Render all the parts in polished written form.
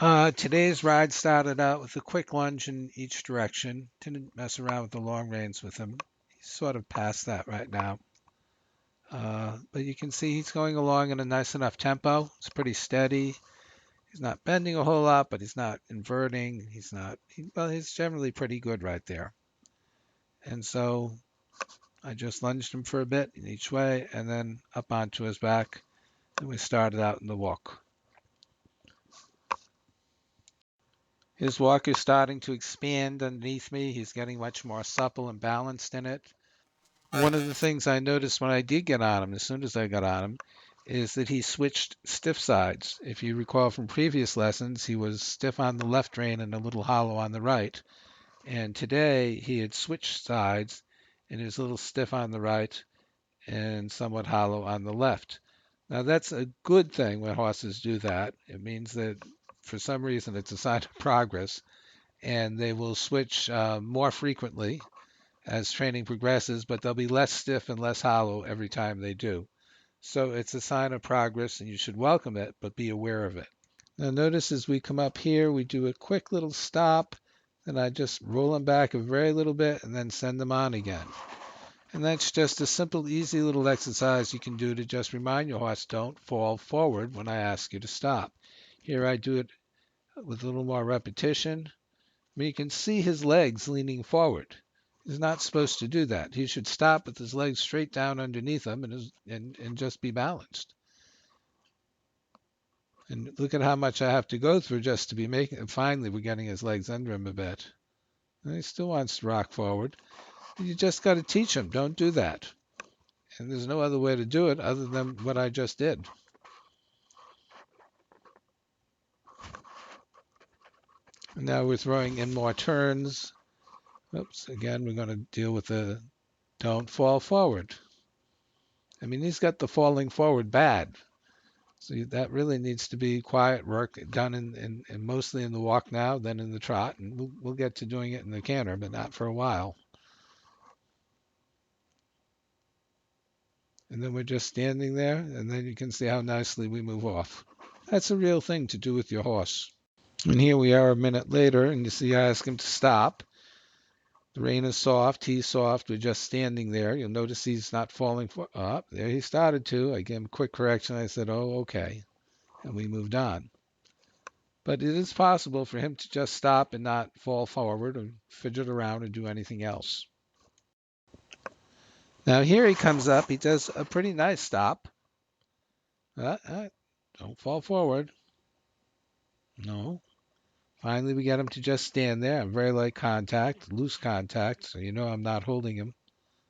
Today's ride started out with a quick lunge in each direction. Didn't mess around with the long reins with him. He's sort of past that right now. But you can see he's going along in a nice enough tempo. It's pretty steady. He's not bending a whole lot, but he's not inverting. Well, he's generally pretty good right there. And so I just lunged him for a bit in each way and then up onto his back. And we started out in the walk. His walk is starting to expand underneath me. He's getting much more supple and balanced in it. One of the things I noticed when I did get on him, as soon as I got on him, is that he switched stiff sides. If you recall from previous lessons, he was stiff on the left rein and a little hollow on the right. And today he had switched sides and he was a little stiff on the right and somewhat hollow on the left. Now that's a good thing when horses do that. It means that for some reason it's a sign of progress, and they will switch more frequently as training progresses, but they'll be less stiff and less hollow every time they do. So it's a sign of progress, and you should welcome it, but be aware of it. Now notice as we come up here, we do a quick little stop, and I just roll them back a very little bit and then send them on again. And that's just a simple, easy little exercise you can do to just remind your horse don't fall forward when I ask you to stop. Here I do it with a little more repetition. I mean, you can see his legs leaning forward. He's not supposed to do that. He should stop with his legs straight down underneath him and just be balanced. And look at how much I have to go through just to be making it. Finally, we're getting his legs under him a bit. And he still wants to rock forward. You just got to teach him. Don't do that. And there's no other way to do it other than what I just did. And now we're throwing in more turns. Oops, again, we're going to deal with the don't fall forward. I mean, he's got the falling forward bad. So that really needs to be quiet work done in mostly in the walk now, then in the trot. And we'll get to doing it in the canter, but not for a while. And then we're just standing there, and then you can see how nicely we move off. That's a real thing to do with your horse. And here we are a minute later, and you see I ask him to stop. The rein is soft, he's soft, we're just standing there. You'll notice he's not falling up. There he started to. I gave him a quick correction. I said, oh, okay. And we moved on. But it is possible for him to just stop and not fall forward or fidget around or do anything else. Now here he comes up. He does a pretty nice stop. Don't fall forward. No. Finally, we get him to just stand there. Very light contact, loose contact, so you know I'm not holding him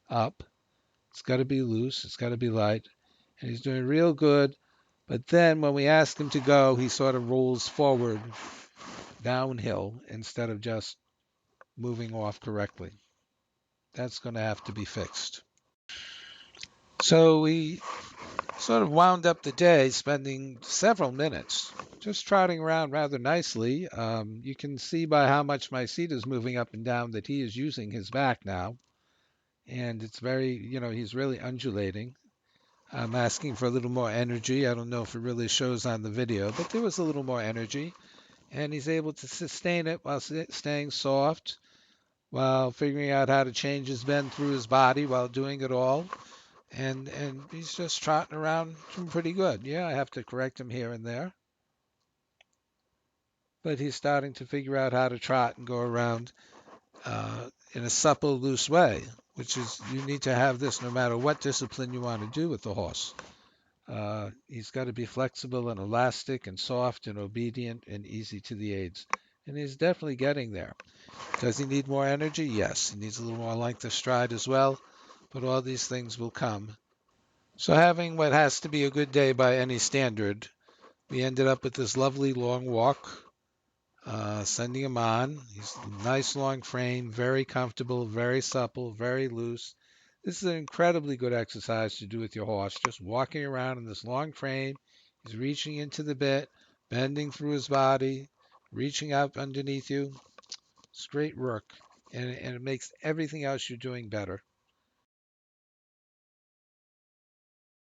up. It's got to be loose. It's got to be light. And he's doing real good. But then when we ask him to go, he sort of rolls forward downhill instead of just moving off correctly. That's going to have to be fixed. So we sort of wound up the day spending several minutes just trotting around rather nicely. You can see by how much my seat is moving up and down that he is using his back now. And it's very, he's really undulating. I'm asking for a little more energy. I don't know if it really shows on the video, but there was a little more energy. And he's able to sustain it while staying soft, while figuring out how to change his bend through his body while doing it all. And he's just trotting around pretty good. Yeah, I have to correct him here and there. But he's starting to figure out how to trot and go around in a supple, loose way, which is you need to have this no matter what discipline you want to do with the horse. He's got to be flexible and elastic and soft and obedient and easy to the aids. And he's definitely getting there. Does he need more energy? Yes. He needs a little more length of stride as well. But all these things will come. So having what has to be a good day by any standard, we ended up with this lovely long walk, sending him on. He's a nice long frame, very comfortable, very supple, very loose. This is an incredibly good exercise to do with your horse, just walking around in this long frame. He's reaching into the bit, bending through his body, reaching out underneath you. It's great work, and it makes everything else you're doing better.